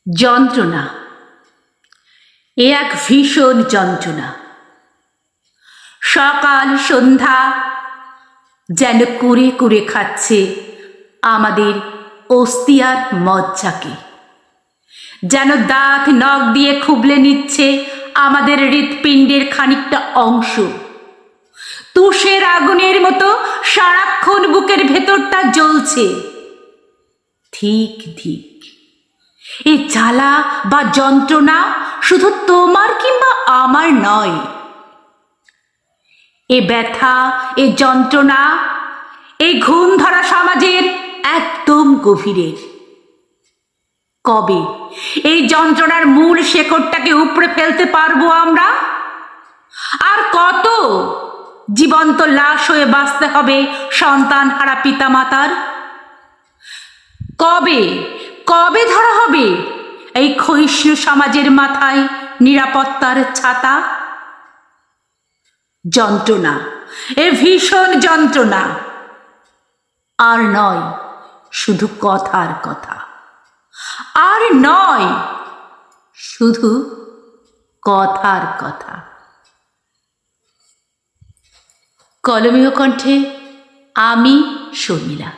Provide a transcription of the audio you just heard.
যন্ত্রণা, এ এক ভীষণ যন্ত্রণা। সকাল সন্ধ্যা যেন কুরে কুরে খাচ্ছে আমাদের অস্থি আর মজ্জাকে, যেন দাঁত নখ দিয়ে খুবলে নিচ্ছে আমাদের হৃৎপিণ্ডের খানিকটা অংশ। তুষের আগুনের মতো সারাক্ষণ বুকের ভেতরটা জ্বলছে। ঠিক ঠিক, এ জ্বালা বা যন্ত্রণা শুধু তোমার কিংবা আমার নয়। এ ব্যথা, এ যন্ত্রণা এই ঘুম ধরা সমাজের একদম গভীরের। কবে এই যন্ত্রণার মূল শেকড়টাকে উপড়ে ফেলতে পারবো আমরা? আর কত জীবন্ত লাশ হয়ে বাঁচতে হবে সন্তান হারা পিতা মাতার? কবে কবে ধরা হবে এই ক্ষয়িষ্ণু সমাজের মাথায় নিরাপত্তার ছাতা? যন্ত্রণা, এ ভীষণ যন্ত্রণা। আর নয় শুধু কথার কথা, আর নয় শুধু কথার কথা। কলমীয় কণ্ঠে আমি শর্মিলা।